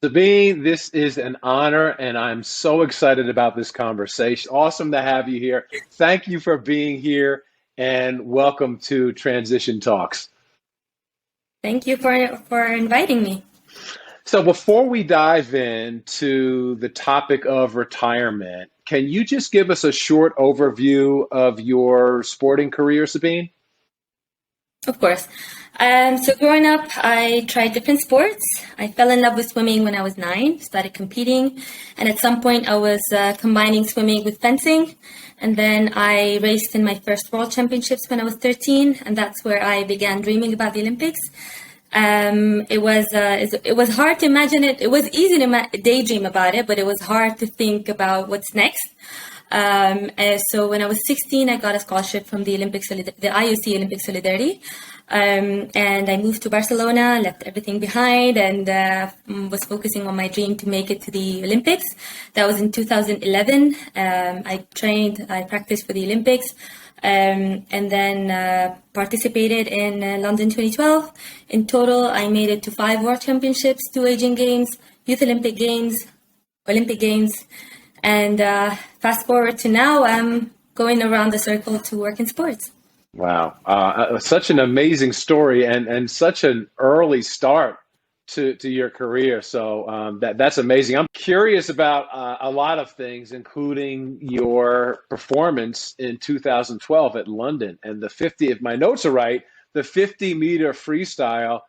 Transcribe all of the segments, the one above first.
Sabine, this is an honor, and I'm so excited about this conversation. Awesome to have you here. Thank you for being here, and welcome to Transition Talks. Thank you for inviting me. So, before we dive into the topic of retirement, can you just give us a short overview of your sporting career, Sabine? Of course. So growing up, I tried different sports. I fell in love with swimming when I was 9, started competing, and at some point I was combining swimming with fencing. And then I raced in my first world championships when I was 13, and that's where I began dreaming about the Olympics. It was hard to imagine it. It was easy to daydream about it, but it was hard to think about what's next. So when I was 16, I got a scholarship from the IOC Olympic Solidarity. And I moved to Barcelona, left everything behind, and was focusing on my dream to make it to the Olympics. That was in 2011. I practiced for the Olympics, and then participated in London 2012. In total, I made it to 5 World Championships, 2 Asian Games, Youth Olympic Games, and fast forward to now, I'm going around the circle to work in sports. Wow, such an amazing story and such an early start to your career. So that's amazing. I'm curious about a lot of things, including your performance in 2012 at London and the 50. If my notes are right, the 50-meter freestyle,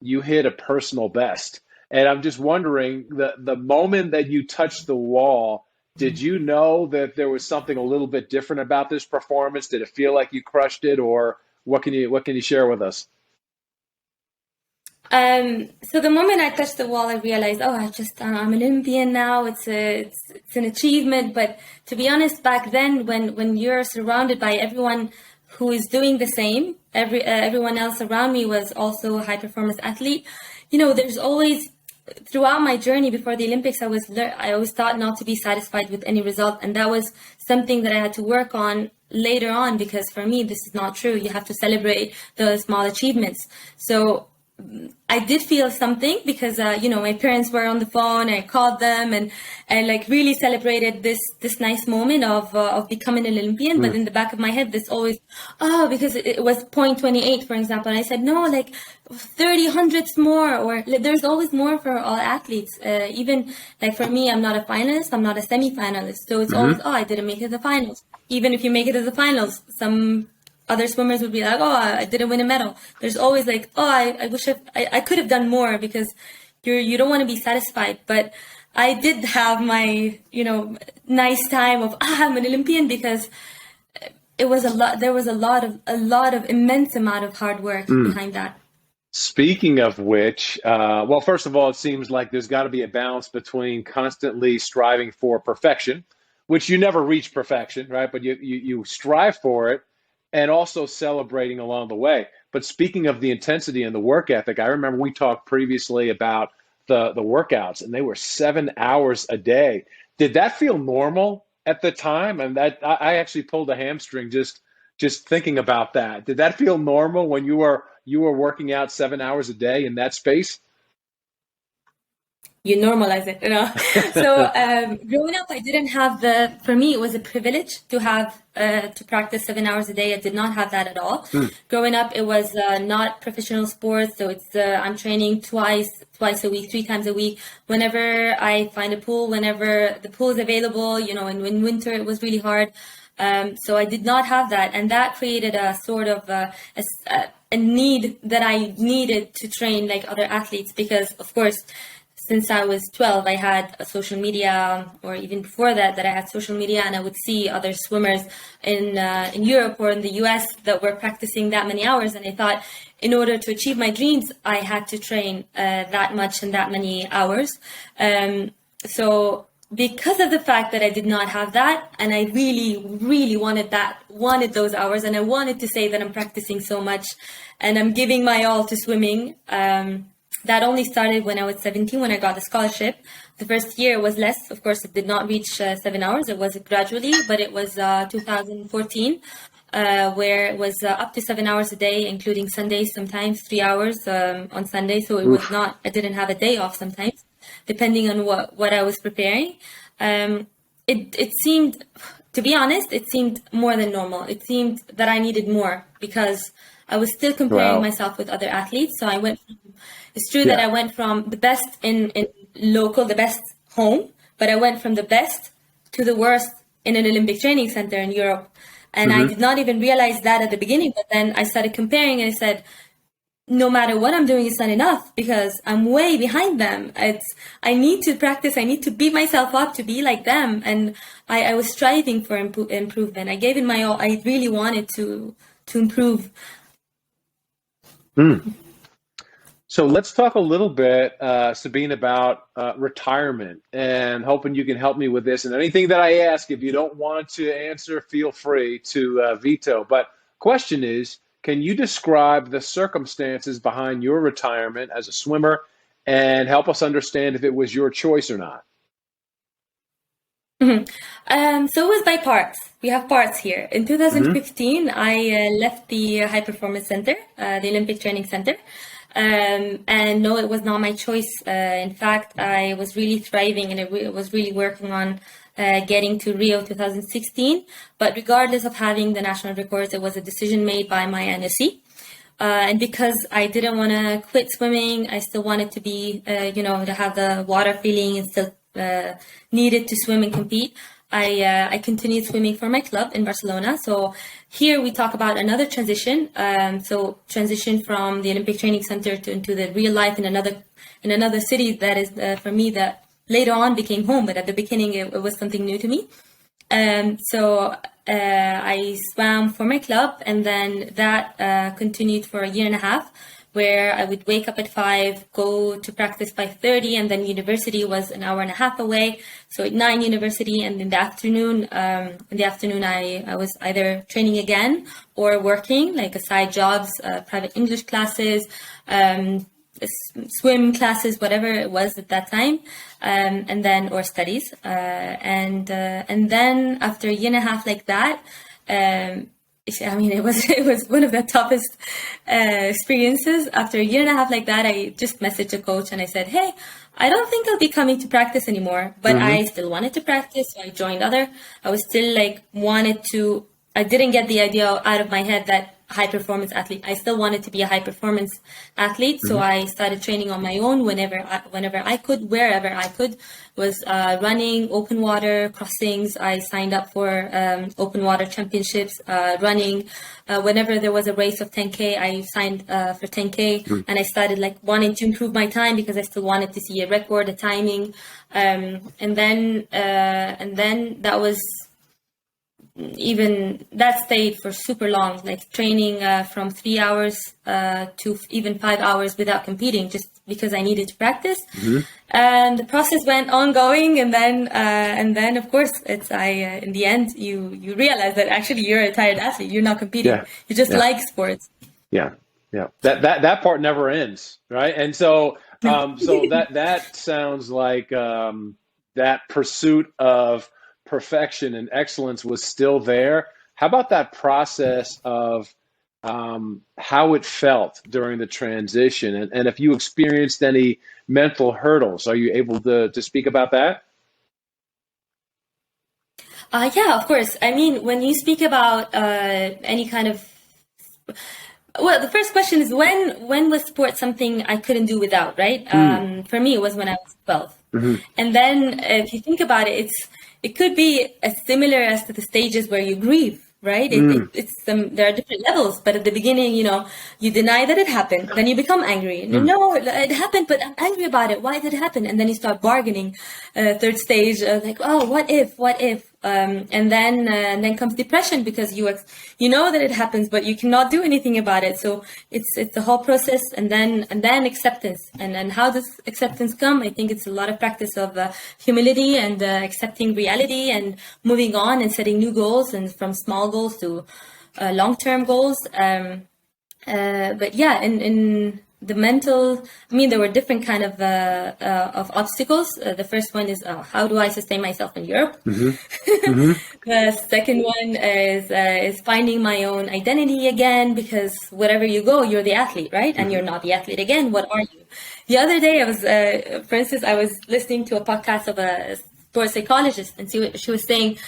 you hit a personal best. And I'm just wondering the moment that you touched the wall. Did you know that there was something a little bit different about this performance? Did it feel like you crushed it, or what can you share with us? So the moment I touched the wall, I realized, oh, I'm an Olympian now. It's an achievement. But to be honest, back then, when you're surrounded by everyone who is doing the same, everyone else around me was also a high performance athlete. There's always throughout my journey before the Olympics, I always thought not to be satisfied with any result, and that was something that I had to work on later on, because for me this is not true. You have to celebrate the small achievements. So I did feel something because my parents were on the phone. I called them and like really celebrated this nice moment of becoming an Olympian. But in the back of my head, this always because it was 0.28, for example, and I said no, like 30 hundredths more, or like, there's always more for all athletes. Even like for me, I'm not a finalist, I'm not a semi-finalist, so it's always I didn't make it to the finals. Even if you make it to the finals, some other swimmers would be like, oh, I didn't win a medal. There's always like, oh, I wish I could have done more, because you don't want to be satisfied. But I did have my, nice time of, I'm an Olympian, because it was a lot. There was a lot of immense amount of hard work behind that. Speaking of which, well, first of all, it seems like there's got to be a balance between constantly striving for perfection, which you never reach perfection, right? But you strive for it, and also celebrating along the way. But speaking of the intensity and the work ethic, I remember we talked previously about the workouts, and they were 7 hours a day. Did that feel normal at the time? And that I actually pulled a hamstring just thinking about that. Did that feel normal when you were working out 7 hours a day in that space? You normalize it. So growing up, I didn't have for me, it was a privilege to have to practice 7 hours a day. I did not have that at all. Growing up, it was not professional sports, so it's I'm training twice a week, 3 times a week. Whenever I find a pool, whenever the pool is available, and in winter it was really hard. So I did not have that, and that created a sort of a need that I needed to train like other athletes, because of course, since I was 12, I had a social media, or even before that I had social media, and I would see other swimmers in Europe or in the US that were practicing that many hours, and I thought, in order to achieve my dreams, I had to train that much and that many hours. So because of the fact that I did not have that, and I really, really wanted those hours, and I wanted to say that I'm practicing so much and I'm giving my all to swimming. That only started when I was 17, when I got the scholarship. The first year was less. Of course, it did not reach 7 hours. It was gradually, but it was 2014, where it was up to 7 hours a day, including Sundays, sometimes 3 hours on Sunday. So it was not, I didn't have a day off sometimes. depending on what I was preparing. It seemed, to be honest, it seemed more than normal. It seemed that I needed more because I was still comparing Wow. myself with other athletes. So it's true that Yeah. I went from the best in local, the best home, but I went from the best to the worst in an Olympic training center in Europe. And I Hmm. did not even realize that at the beginning, but then I started comparing and I said, no matter what I'm doing, it's not enough because I'm way behind them. I need to practice. I need to beat myself up to be like them. And I was striving for improvement. I gave it my all. I really wanted to improve. Mm. So let's talk a little bit, Sabine, about retirement, and hoping you can help me with this. And anything that I ask, if you don't want to answer, feel free to veto. But question is, can you describe the circumstances behind your retirement as a swimmer and help us understand if it was your choice or not? Mhm. So it was by parts. We have parts here. In Hmm. 2015, I left the High Performance Center, the Olympic Training Center. And no, it was not my choice. In fact, I was really thriving and I was really working on getting to Rio 2016. But regardless of having the national records, it was a decision made by my NSC. And because I didn't want to quit swimming, I still wanted to be, to have the water feeling and still needed to swim and compete. I continued swimming for my club in Barcelona. So here we talk about another transition. So transition from the Olympic Training Center into the real life in another city that is for me that later on became home, but at the beginning it was something new to me. So I swam for my club, and then that continued for a year and a half, where I would wake up at 5, go to practice 5:30, and then university was an hour and a half away. So at 9 university, and in the afternoon I was either training again or working, like side jobs, private English classes. Swim classes, whatever it was at that time, and then or studies, and then after a year and a half like that, I mean, it was one of the toughest experiences. After a year and a half like that, I just messaged a coach and I said, "Hey, I don't think I'll be coming to practice anymore, but Hmm. I still wanted to practice." So I joined other. I was still like wanted to. I didn't get the idea out of my head that high performance athlete. I still wanted to be a high performance athlete, so Hmm. I started training on my own whenever I could, wherever I could. Was running, open water crossings. I signed up for open water championships, running. Whenever there was a race of 10K, I signed for 10K, and I started like wanting to improve my time because I still wanted to see a record, a timing, and then that was even that stayed for super long, like training from 3 hours to even 5 hours without competing, just because I needed to practice. Hmm. And the process went ongoing, and then of course it's in the end you realize that actually you're a tired athlete, you're not competing, Yeah. you just Yeah. like sports. Yeah, yeah. That part never ends, right? And so, so that sounds like that pursuit of perfection and excellence was still there. How about that process of how it felt during the transition, and if you experienced any mental hurdles, are you able to speak about that? Yeah, of course. I mean, when you speak about any kind of, well, the first question is when was sport something I couldn't do without, right? Mm. For me, it was when I was 12. Hmm. And then if you think about it, it could be as similar as to the stages where you grieve, right? Mm. There are different levels, but at the beginning, you deny that it happened, then you become angry. No, Mm. no, it happened, but I'm angry about it. Why did it happen? And then you start bargaining. Third stage, like, oh, what if, what if? And then comes depression because you know that it happens, but you cannot do anything about it. So it's the whole process, and then acceptance. And how does acceptance come? I think it's a lot of practice of humility and accepting reality and moving on and setting new goals, and from small goals to long-term goals. But yeah, in the mental, I mean, there were different kind of obstacles. The first one is how do I sustain myself in Europe? Mm-hmm. The second one is finding my own identity again, because wherever you go, you're the athlete, right? And you're not the athlete again. What are you? The other day, I was, for instance, I was listening to a podcast of a sports psychologist, and she was saying,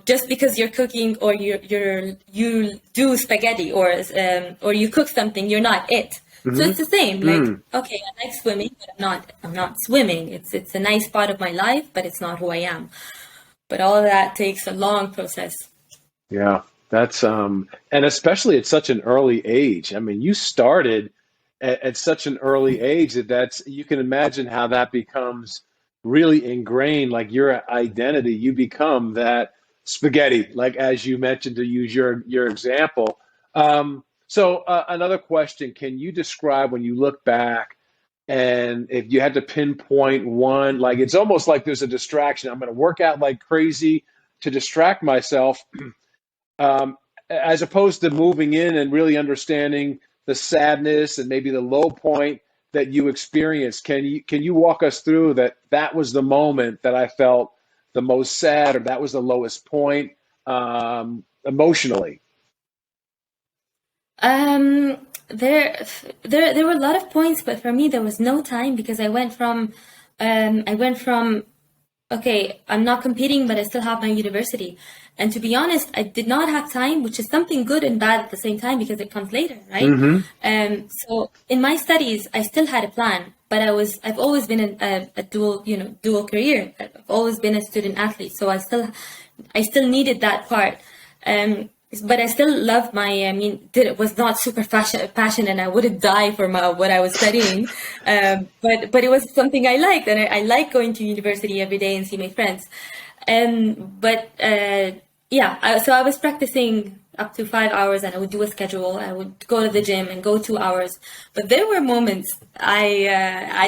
just because you're cooking or you do spaghetti or you cook something, you're not it. So it's the same. Like, okay, I like swimming, but I'm not swimming. It's a nice part of my life, but it's not who I am. But all of that takes a long process. Yeah, that's and especially at such an early age. I mean, you started at such an early age that's you can imagine how that becomes really ingrained, like your identity. You become that spaghetti, like as you mentioned, to use your example. Another question: can you describe when you look back? And if you had to pinpoint one, like it's almost like there's a distraction. I'm going to work out like crazy to distract myself, as opposed to moving in and really understanding the sadness and maybe the low point that you experienced. Can you walk us through that was the moment that I felt the most sad, or that was the lowest point emotionally? There were a lot of points, but for me there was no time, because I went from okay, I'm not competing, but I still have my university. And to be honest, I did not have time, which is something good and bad at the same time, because it comes later, right? So in my studies, I still had a plan, but I've always been a dual career. I've always been a student athlete, so I still needed that part. But I still loved it was not super passion, and I wouldn't die for what I was studying. But it was something I liked, and I like going to university every day and see my friends. So I was practicing up to 5 hours, and I would do a schedule. I would go to the gym and go 2 hours. But there were moments, I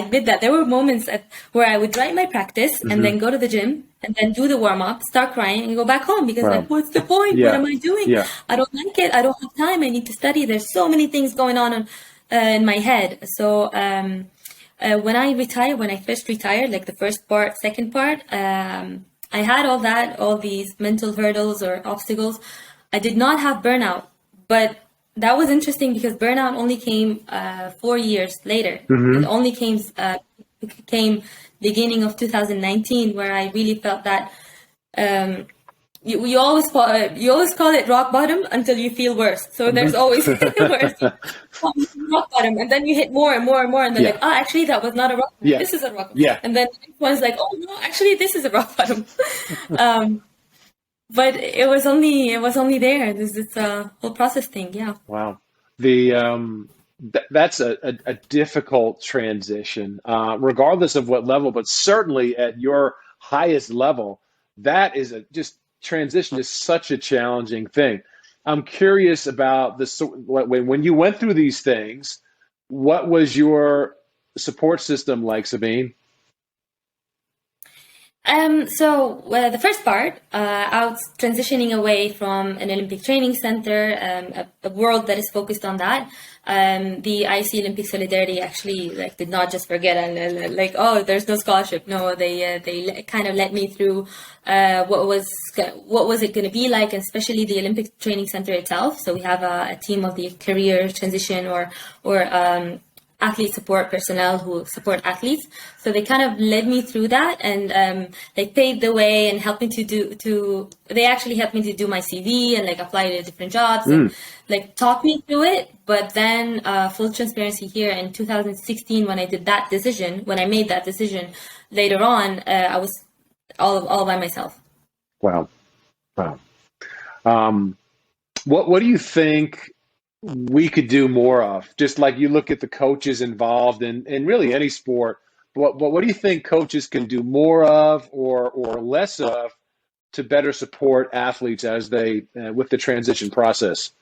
admit that there were moments where I would write my practice and then go to the gym and then do the warm up, start crying, and go back home, because like, what's the point? Yeah. What am I doing? Yeah. I don't like it. I don't have time. I need to study. There's so many things going on in my head. So when I first retired, like the first part, second part, I had all these mental hurdles or obstacles. I did not have burnout, but that was interesting, because burnout only came 4 years later. It only came beginning of 2019, where I really felt that you always call it rock bottom until you feel worse. So there's always worse. Rock bottom, and then you hit more and more and more, and then like, actually that was not a rock bottom. This is a rock bottom. Yeah. And then one's like, oh no, actually this is a rock bottom. But it was only there. It's a whole process thing. Yeah. Wow. That's a difficult transition, regardless of what level, but certainly at your highest level, that is transition is such a challenging thing. I'm curious about this. When you went through these things, what was your support system like, Sabine? The first part, I was transitioning away from an Olympic training center, a world that is focused on that. The IC Olympic Solidarity actually did not just forget and there's no scholarship. No, they kind of let me through what was it going to be like, and especially the Olympic training center itself. So we have a team of the career transition or athlete support personnel who support athletes. So they kind of led me through that, and they paved the way and helped me they actually helped me to do my CV and apply to different jobs and talk me through it. But then full transparency here, in 2016, when I made that decision later on, I was all by myself. Wow. What do you think we could do more of? Just like you look at the coaches involved in really any sport, what do you think coaches can do more of or less of to better support athletes as they with the transition process?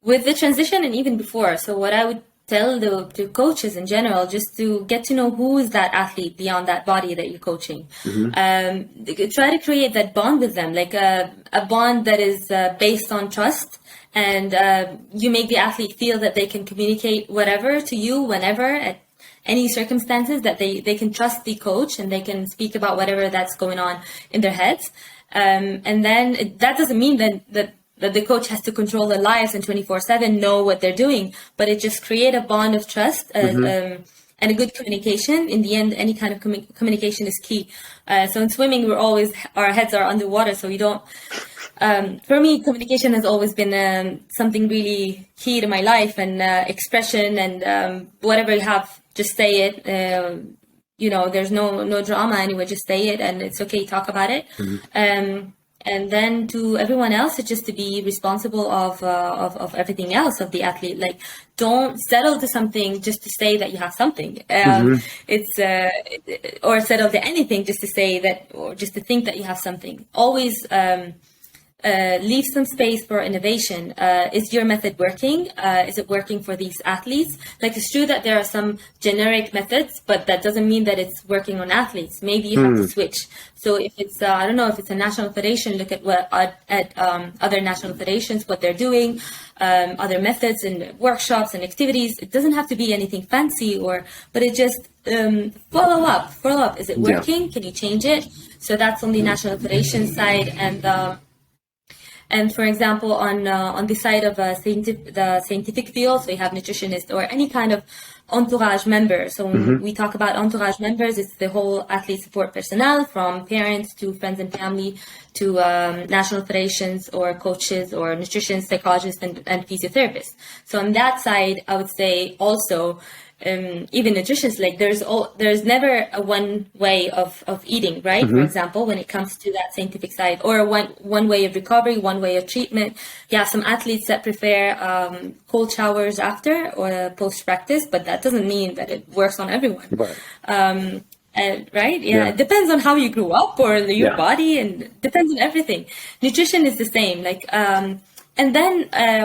With the transition and even before. So what I would tell the coaches in general, just to get to know who is that athlete beyond that body that you're coaching. Try to create that bond with them, a bond that is based on trust and you make the athlete feel that they can communicate whatever to you whenever at any circumstances, that they can trust the coach and they can speak about whatever that's going on in their heads. And then that doesn't mean that the coach has to control their lives and 24/7 know what they're doing, but it just create a bond of trust and a good communication. In the end, any kind of communication is key. So in swimming, our heads are underwater, so we don't. For me, communication has always been something really key to my life, and expression, and whatever you have, just say it. There's no drama anyway. Just say it, and it's okay. Talk about it. And then to everyone else, it's just to be responsible of everything else of the athlete. Like, don't settle to something just to say that you have something. It's or settle to anything just to say that, or just to think that you have something. Always leave some space for innovation. Is your method working? Is it working for these athletes? Like, it's true that there are some generic methods, but that doesn't mean that it's working on athletes. Maybe you have to switch. So if it's, I don't know, if it's a national federation, look at other national federations, what they're doing, other methods and workshops and activities. It doesn't have to be anything fancy, but it just follow up. Is it working? Yeah. Can you change it? So that's on the national federation side, and for example, on the side of the scientific field, so you have nutritionists or any kind of entourage member. So when we talk about entourage members, it's the whole athlete support personnel, from parents to friends and family to national federations or coaches or nutritionists, psychologists, and physiotherapists. So on that side, I would say also, even nutritionists, like there's never a one way of eating, right? For example, when it comes to that scientific side, or one way of recovery, one way of treatment. Yeah, some athletes that prefer cold showers after or post practice, but that doesn't mean that it works on everyone. Right. Right? Yeah, it depends on how you grew up or your body, and depends on everything. Nutrition is the same. Like, and then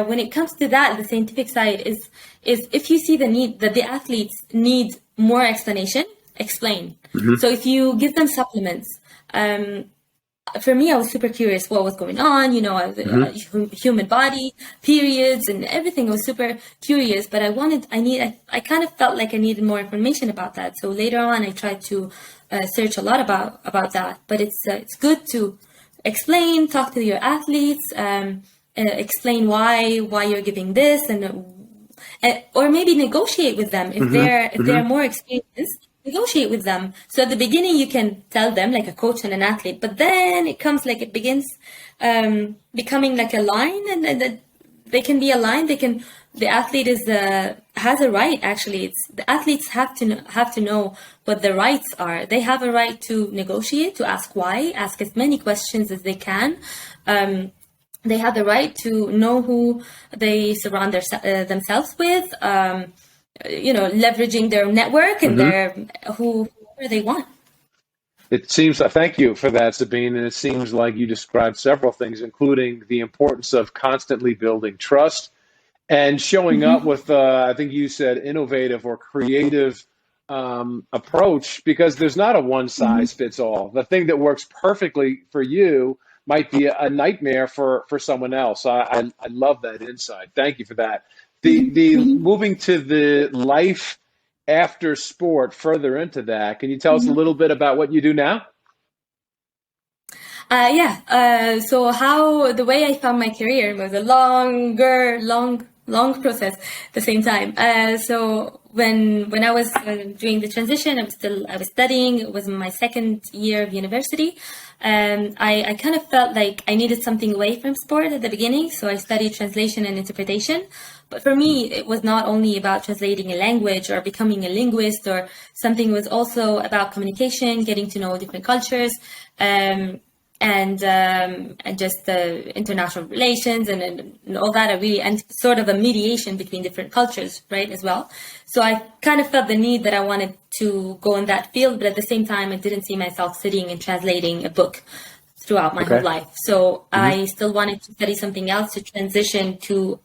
when it comes to that, the scientific side is if you see the need that the athletes need more explanation, explain. So if you give them supplements, for me, I was super curious what was going on. Human body, periods, and everything. I was super curious, but I kind of felt like I needed more information about that. So later on, I tried to search a lot about that. But it's good to explain, talk to your athletes, explain why you're giving this, and or maybe negotiate with them if they're more experienced. Negotiate with them. So at the beginning, you can tell them, like a coach and an athlete, but then it begins becoming like a line, and they can be aligned. The athlete has a right. Actually, the athletes have to know what their rights are. They have a right to negotiate, to ask why, ask as many questions as they can. They have the right to know who they surround themselves with. Leveraging their network and whoever they want. It seems, thank you for that, Sabine. And it seems like you described several things, including the importance of constantly building trust and showing up with, I think you said, innovative or creative approach, because there's not a one size fits all. The thing that works perfectly for you might be a nightmare for someone else. I love that insight. Thank you for that. The moving to the life after sport, further into that, can you tell us a little bit about what you do now? So the way I found my career was a long process at the same time. So when I was doing the transition, I was studying. It was my second year of university. I kind of felt like I needed something away from sport at the beginning. So I studied translation and interpretation. But for me, it was not only about translating a language or becoming a linguist or something. It was also about communication, getting to know different cultures, and just international relations and all that. And sort of a mediation between different cultures, right, as well. So I kind of felt the need that I wanted to go in that field, but at the same time, I didn't see myself sitting and translating a book throughout my whole life. So I still wanted to study something else to transition to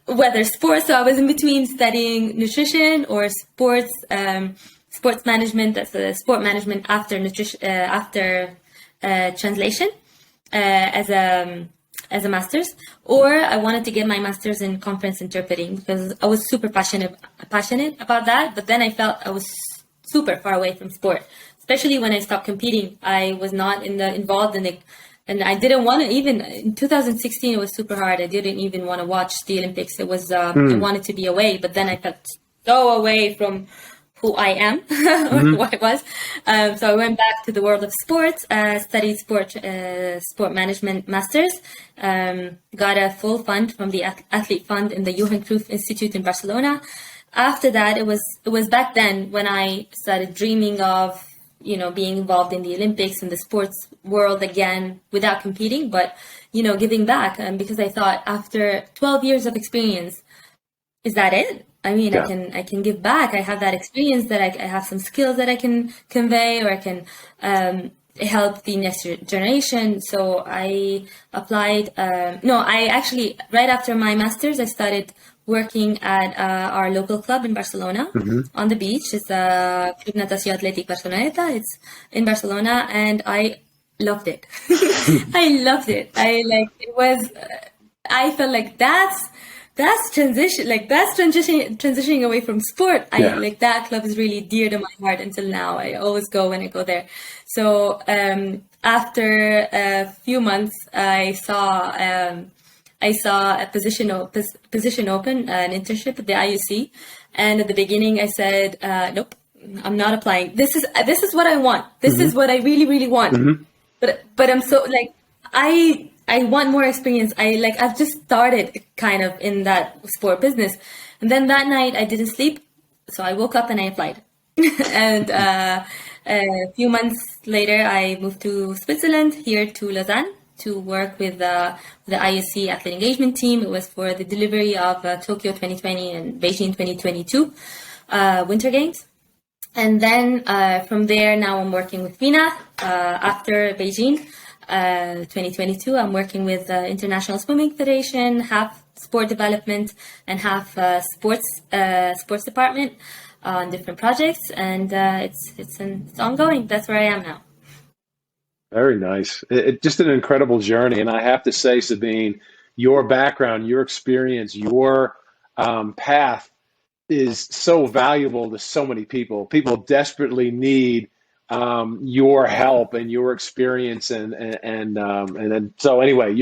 whether sports. So I was in between studying nutrition or sports management. That's sport management after nutrition, after translation, as a as a master's, or I wanted to get my master's in conference interpreting because I was super passionate about that. But then I felt I was super far away from sport, especially when I stopped competing. I was not involved in it. And I didn't want to even, in 2016, it was super hard. I didn't even want to watch the Olympics. It was, I wanted to be away, but then I felt so away from who I am, or who I was. So I went back to the world of sports, studied sport management masters, got a full fund from the athlete fund in the Johan Cruyff Institute in Barcelona. After that, it was back then when I started dreaming of, being involved in the Olympics and the sports world again without competing, but, giving back. Because I thought after 12 years of experience, is that it? I mean, Yeah. I can give back. I have that experience that I have some skills that I can convey, or I can help the next generation. So I applied. I actually, right after my master's, I started working at our local club in Barcelona on the beach. It's Club Natació Atlètic Barceloneta. It's in Barcelona, and I loved it. I loved it. I felt like that's transitioning away from sport. Yeah. That club is really dear to my heart until now. I always go when I go there. So after a few months, I saw a position open, an internship at the IUC, and at the beginning I said, nope, I'm not applying. This is what I want. This is what I really, really want. But I'm so I want more experience. I've just started kind of in that sport business. And then that night I didn't sleep. So I woke up and I applied. And a few months later, I moved to Switzerland, here to Lausanne, to work with the ISC athlete engagement team. It was for the delivery of Tokyo 2020 and Beijing 2022 Winter Games. And then from there, now I'm working with FINA after Beijing. 2022, I'm working with the International Swimming Federation, half sport development and half sports department on different projects, and it's ongoing. That's where I am now. Very nice. Just an incredible journey. And I have to say, Sabine, your background, your experience, your path is so valuable to so many people. People desperately need your help and your experience, and then so anyway,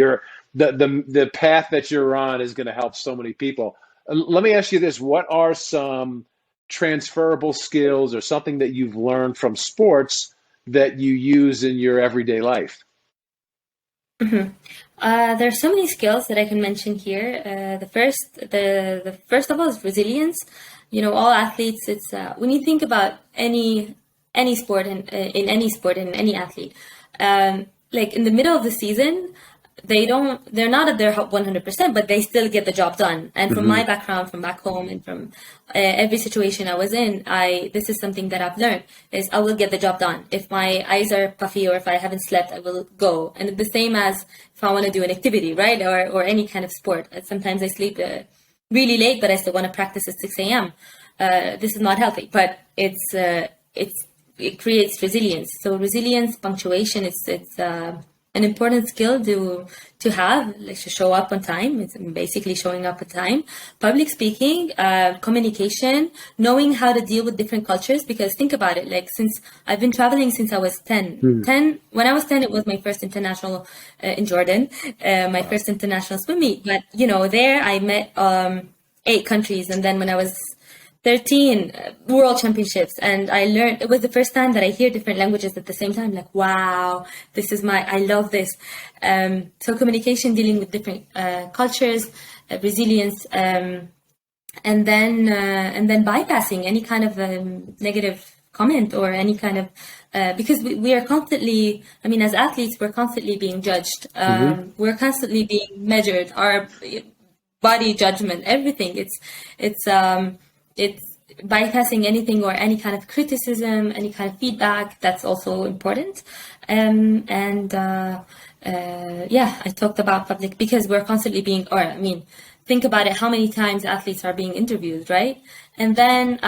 the path that you're on is going to help so many people. Let me ask you this: what are some transferable skills or something that you've learned from sports that you use in your everyday life? There are so many skills that I can mention here. The first of all is resilience. All athletes. It's when you think about any sport and in any athlete, like in the middle of the season, they're not at their 100%, but they still get the job done. And from my background, from back home, and from every situation I was in, this is something that I've learned is I will get the job done. If my eyes are puffy or if I haven't slept, I will go. And the same as if I want to do an activity, right? Or any kind of sport. Sometimes I sleep really late, but I still want to practice at 6 a.m. This is not healthy, but it creates resilience. So resilience, punctuation, it's an important skill to have, like to show up on time. It's basically showing up on time. Public speaking, communication, knowing how to deal with different cultures. Because think about it, like since I've been traveling since I was 10. When I was 10, it was my first international in Jordan, my first international swim meet. But there I met 8 countries, and then when I was 13 world championships, and I learned, it was the first time that I hear different languages at the same time, like, wow, I love this. So communication, dealing with different cultures, resilience, and then bypassing any kind of negative comment or any kind of, because we are constantly, as athletes, we're constantly being judged. We're constantly being measured, our body judgment, everything. It's bypassing anything or any kind of criticism, any kind of feedback. That's also important. I talked about public because we're constantly being, think about it, how many times athletes are being interviewed, right? And then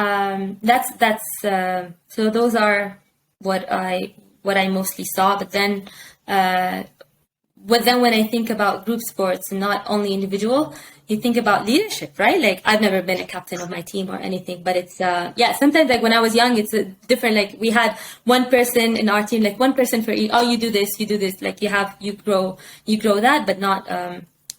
so those are what I mostly saw. But then but then when I think about group sports and not only individual, you think about leadership, right? Like I've never been a captain of my team or anything, but it's yeah. Sometimes like when I was young, it's a different. Like we had one person in our team, like one person for each. Oh, you do this, you do this. Like you grow that, but not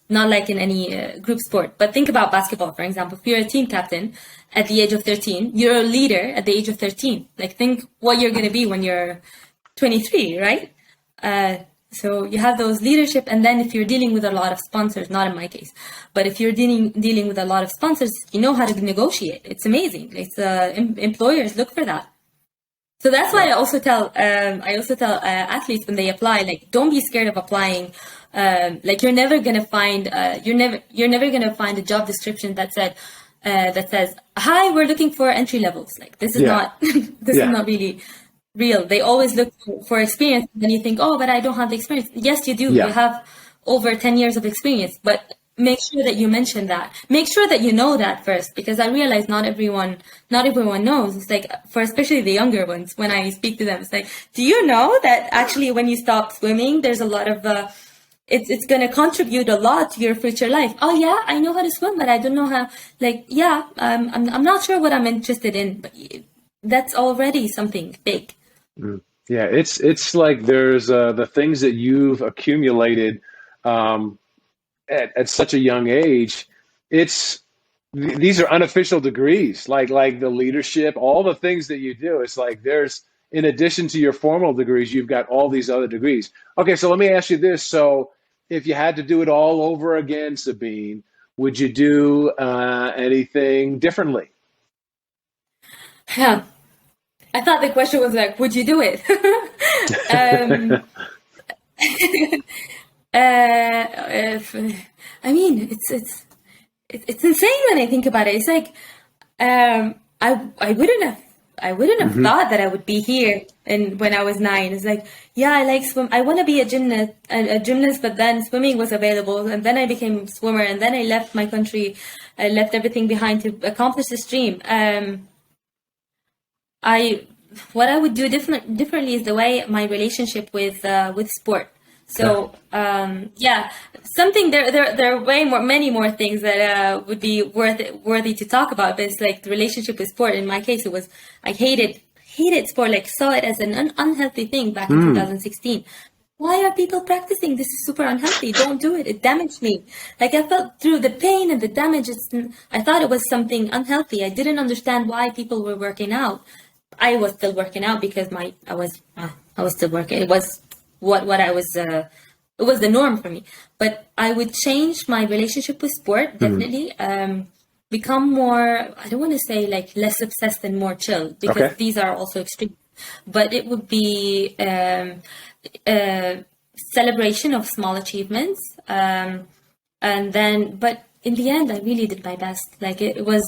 like in any group sport. But think about basketball, for example. If you're a team captain at the age of 13, you're a leader at the age of 13. Like think what you're going to be when you're 23, right? So you have those leadership, and then if you're dealing with a lot of sponsors, not in my case, but if you're dealing with a lot of sponsors, you know how to negotiate. It's amazing. It's employers look for that. So that's why I also tell athletes when they apply, like don't be scared of applying. Like you're never gonna find a job description that says, "Hi, we're looking for entry levels." Like this is not this is not really real. They always look for experience. And then you think, oh, but I don't have the experience. Yes, you do. You have over 10 years of experience, but make sure that you mention that. Make sure that you know that first, because I realize not everyone knows. It's like, for especially the younger ones, when I speak to them, it's like, do you know that actually when you stop swimming, there's a lot of, it's going to contribute a lot to your future life. Oh yeah, I know how to swim, but I don't know how, like, I'm not sure what I'm interested in, but that's already something big. Yeah, it's like there's the things that you've accumulated at such a young age. These are unofficial degrees, like the leadership, all the things that you do. It's like there's, in addition to your formal degrees, you've got all these other degrees. Okay, so let me ask you this. So if you had to do it all over again, Sabine, would you do anything differently? Yeah. I thought the question was like, would you do it? I mean, it's insane when I think about it. It's like I wouldn't have thought that I would be here and when I was 9. It's like, yeah, I like swim. I want to be a gymnast, but then swimming was available, and then I became a swimmer, and then I left my country, I left everything behind to accomplish this dream. What I would do differently is the way my relationship with sport. So something there are many more things that would be worthy to talk about. But it's like the relationship with sport. In my case, it was I hated sport. Like saw it as an unhealthy thing back in 2016. Why are people practicing? This is super unhealthy. Don't do it. It damaged me. Like I felt through the pain and the damage. I thought it was something unhealthy. I didn't understand why people were working out. I was still working out because I was still working. It was what I was. It was the norm for me. But I would change my relationship with sport definitely. Become more. I don't want to say like less obsessed and more chill, because these are also extreme. But it would be celebration of small achievements, and then. But in the end, I really did my best. Like it was.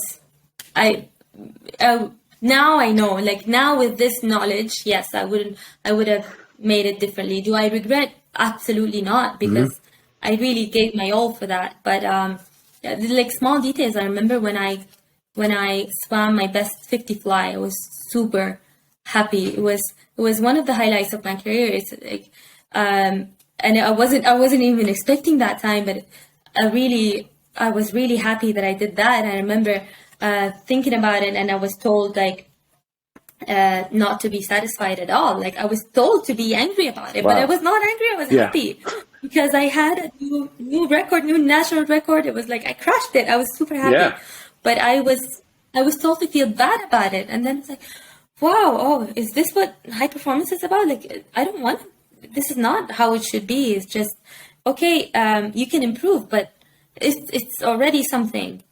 Now I know, like now with this knowledge, yes, I would have made it differently. Do I regret? Absolutely not, because I really gave my all for that. But like small details. I remember when I swam my best 50 fly, I was super happy. It was one of the highlights of my career. It's like, and I wasn't even expecting that time, but I was really happy that I did that. And I remember thinking about it, and I was told like not to be satisfied at all. Like I was told to be angry about it, but I was not angry. I was happy because I had a new record, new national record. It was like I crushed it. I was super happy, but I was told to feel bad about it, and then it's like, wow, oh, is this what high performance is about? Like I don't want. This is not how it should be. It's just okay. You can improve, but it's already something.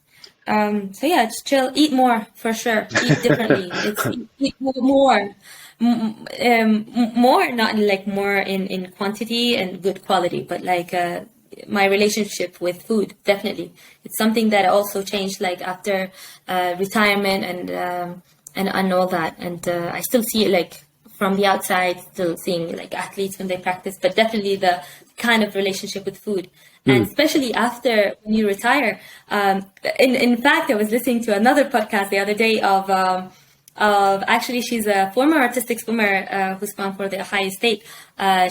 So yeah, just chill, eat more for sure, eat differently. Eat more, not like more in quantity and good quality, but like my relationship with food, definitely. It's something that also changed like after retirement and all that. And I still see it like from the outside, still seeing like athletes when they practice, but definitely the kind of relationship with food. And especially after when you retire, in fact, I was listening to another podcast the other day of actually, she's a former artistic swimmer who's gone for the Ohio State.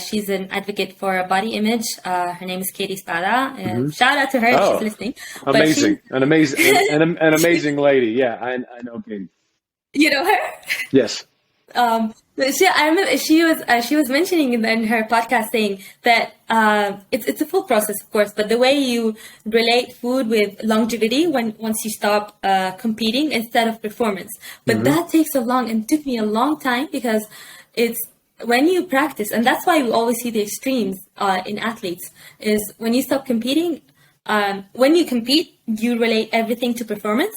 She's an advocate for body image. Her name is Katie Spada. Shout out to her if she's Oh, listening. But she's, amazing. An amazing lady. Yeah, I know Katie. you know her? Yes. But I remember she was mentioning in her podcast saying that it's a full process, of course, but the way you relate food with longevity once you stop competing instead of performance. But that takes so long and took me a long time because it's when you practice, and that's why we always see the extremes in athletes, is when you stop competing, when you compete, you relate everything to performance.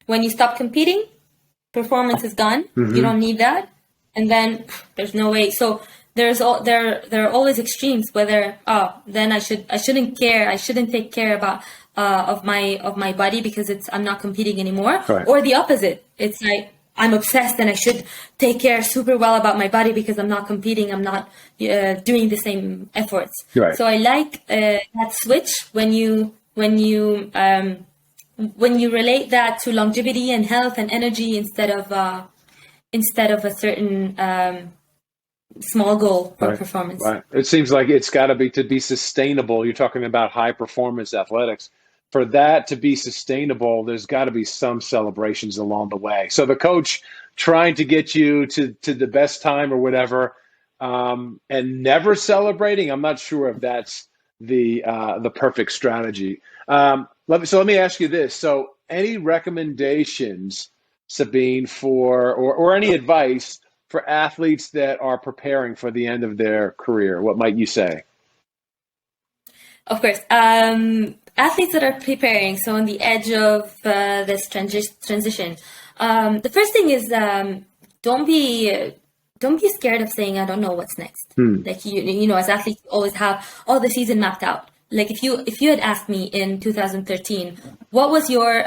When you stop competing, performance is gone. You don't need that. And then there's no way. So there are always extremes. Whether then I shouldn't care. I shouldn't take care about of my body because I'm not competing anymore. Right. Or the opposite. It's like I'm obsessed and I should take care super well about my body because I'm not competing. I'm not doing the same efforts. Right. So I like that switch when you relate that to longevity and health and energy instead of a certain small goal for performance. Right. It seems like it's got to be sustainable. You're talking about high performance athletics. For that to be sustainable, there's got to be some celebrations along the way. So the coach trying to get you to the best time or whatever, and never celebrating, I'm not sure if that's the perfect strategy. Let me ask you this. So any recommendations, Sabine, or any advice for athletes that are preparing for the end of their career? What might you say? Of course. Athletes that are preparing, so on the edge of this transition, the first thing is don't be scared of saying I don't know what's next. Like you know, as athletes, you always have all the season mapped out. Like if you had asked me in 2013, what's your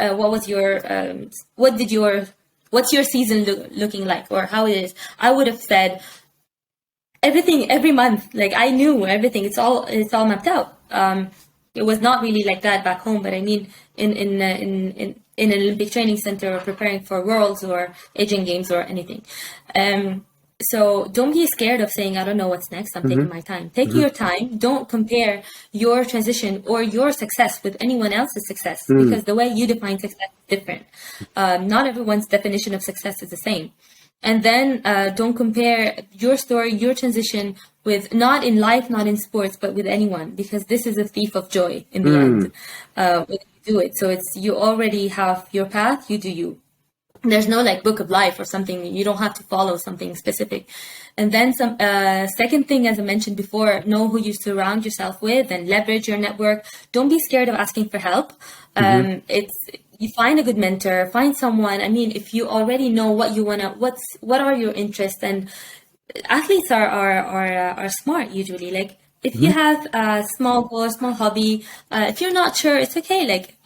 season looking like, or how it is, I would have said everything every month. Like I knew everything. It's all mapped out. It was not really like that back home, but I mean, in an Olympic training center or preparing for Worlds or Asian Games or anything. So don't be scared of saying, I don't know what's next. I'm taking my time. Take your time. Don't compare your transition or your success with anyone else's success because the way you define success is different. Not everyone's definition of success is the same. And then don't compare your story, your transition with, not in life, not in sports, but with anyone, because this is a thief of joy in the end when you do it. So you already have your path, you do you. There's no like book of life or something. You don't have to follow something specific. And then second thing, as I mentioned before, know who you surround yourself with and leverage your network. Don't be scared of asking for help. You find a good mentor, find someone. I mean, if you already know what you want to, what are your interests, and athletes are smart usually. Like if you have a small goal, small hobby, if you're not sure, it's okay. Like,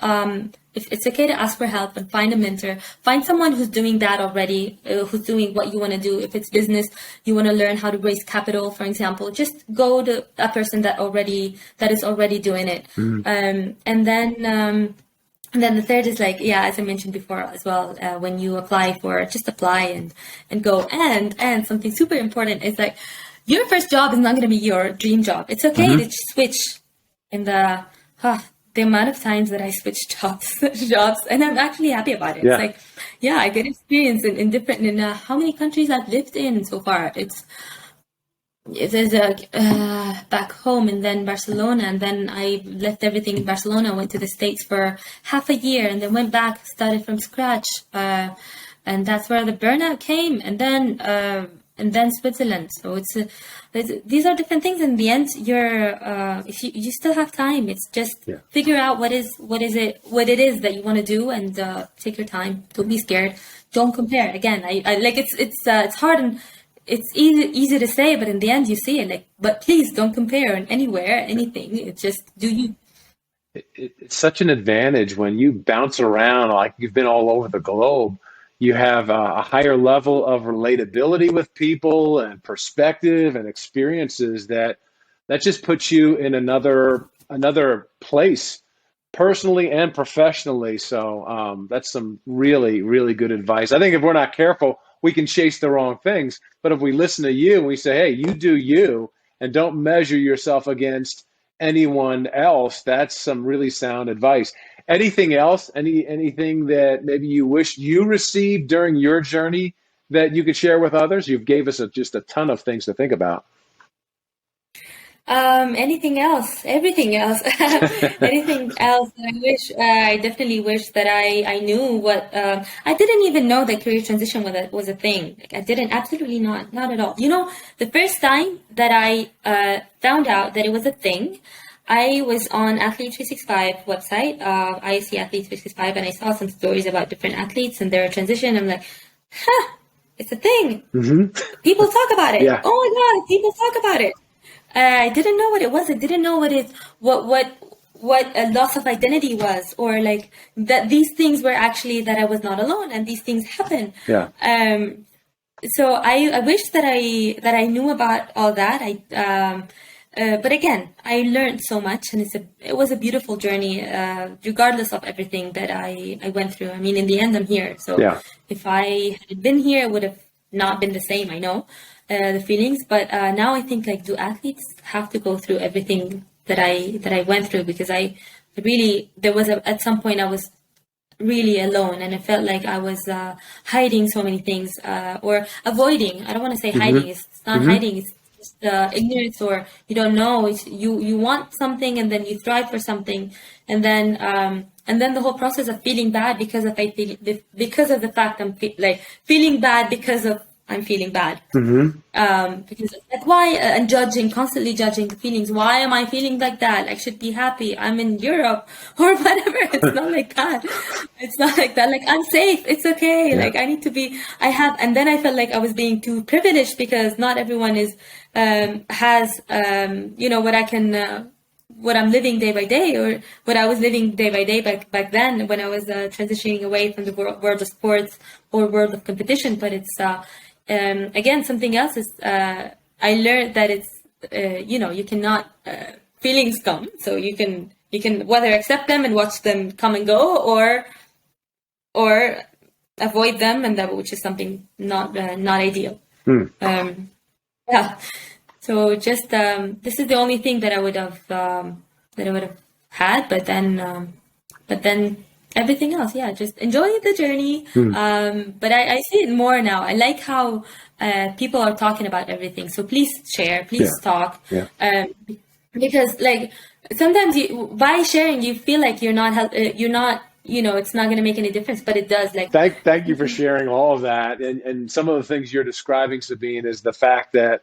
if it's okay to ask for help and find a mentor, find someone who's doing that already, who's doing what you want to do. If it's business, you want to learn how to raise capital, for example, just go to a person that is already doing it. And then the third is like, yeah, as I mentioned before as well, when you apply just apply and go. And something super important is like, your first job is not going to be your dream job. It's okay to switch. In the amount of times that I switched jobs, and I'm actually happy about it. Yeah. It's like, yeah, I get experience in different, how many countries I've lived in so far. There's back home and then Barcelona, and then I left everything in Barcelona, went to the States for half a year, and then went back, started from scratch, and that's where the burnout came, and then Switzerland. So these are different things. In the end, if you still have time, it's just figure out what it is that you want to do, and take your time. Don't be scared. Don't compare. Again, I like it's hard and it's easy to say, but in the end you see it. Like, but please don't compare anywhere, anything. It's just do you. It's such an advantage when you bounce around, like you've been all over the globe. You have a higher level of relatability with people and perspective and experiences that just puts you in another place, personally and professionally. So that's some really, really good advice. I think if we're not careful, we can chase the wrong things. But if we listen to you and we say, hey, you do you, and don't measure yourself against anyone else, that's some really sound advice. Anything else? Anything that maybe you wish you received during your journey that you could share with others? You've gave us just a ton of things to think about. Anything else? Everything else. Anything else? I definitely wish that I knew what, I didn't even know that career transition was a thing. Like, I didn't, absolutely not at all. You know, the first time that I, found out that it was a thing, I was on Athlete 365 website, ISC Athlete 365, and I saw some stories about different athletes and their transition. I'm like, it's a thing. Mm-hmm. People talk about it. Yeah. Oh my God, people talk about it. I didn't know what it was. I didn't know what a loss of identity was, or like that these things were actually that I was not alone and these things happen. Yeah. So I wish that I knew about all that. But again, I learned so much, and it was a beautiful journey, regardless of everything that I went through. I mean, in the end, I'm here. So yeah. If I had been here, it would have not been the same. I know. The feelings, but now I think, like, do athletes have to go through everything that I went through? Because I really, at some point I was really alone, and I felt like I was hiding so many things, or avoiding. I don't want to say hiding. It's not hiding. It's just ignorance, or you don't know. It's, you want something, and then you strive for something, and then the whole process of feeling bad because of the fact I'm feeling bad because of I'm feeling bad. Because like, why, and constantly judging the feelings. Why am I feeling like that? I should be happy. I'm in Europe or whatever. It's not like that. It's not like that. Like, I'm safe. It's okay. Yeah. Like, I need to be, and then I felt like I was being too privileged because not everyone has, what I'm living day by day, or what I was living day by day back then when I was transitioning away from the world of sports or world of competition. But it's, again, something else is, I learned that it's, you cannot, feelings come, so you can whether accept them and watch them come and go, or avoid them, and which is something not ideal. Yeah. So just, this is the only thing that I would have had, but then everything else, yeah, just enjoy the journey. But I see it more now. I like how people are talking about everything. So please share, please talk. Yeah. Because, like, sometimes by sharing, you feel like you're not, it's not going to make any difference, but it does. Like, thank you for sharing all of that. And some of the things you're describing, Sabine, is the fact that,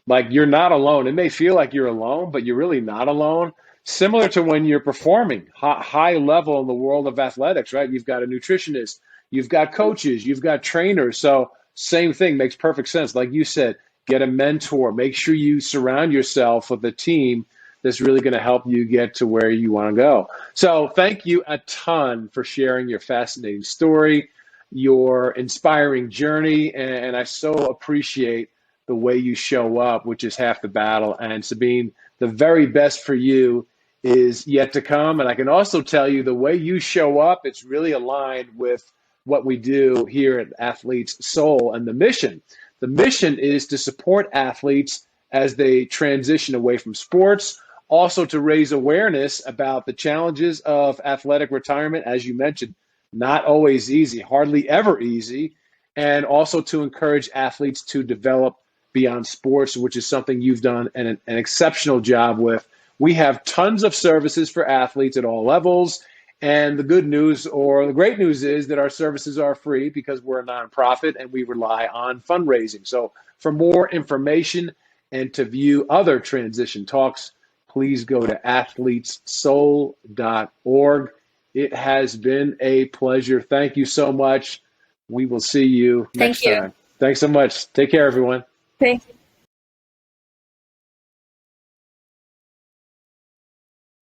like, you're not alone. It may feel like you're alone, but you're really not alone. Similar to when you're performing high level in the world of athletics, right? You've got a nutritionist, you've got coaches, you've got trainers. So same thing, makes perfect sense. Like you said, get a mentor. Make sure you surround yourself with a team that's really going to help you get to where you want to go. So thank you a ton for sharing your fascinating story, your inspiring journey, and I so appreciate the way you show up, which is half the battle. And Sabine, the very best for you is yet to come. And I can also tell you the way you show up, it's really aligned with what we do here at Athletes Soul and the mission. The mission is to support athletes as they transition away from sports, also to raise awareness about the challenges of athletic retirement, as you mentioned, not always easy, hardly ever easy, and also to encourage athletes to develop beyond sports, which is something you've done an exceptional job with. We have tons of services for athletes at all levels. And the good news, or the great news, is that our services are free because we're a nonprofit and we rely on fundraising. So for more information and to view other transition talks, please go to athletessoul.org. It has been a pleasure. Thank you so much. We will see you next time. Thanks so much. Take care, everyone. Thank you.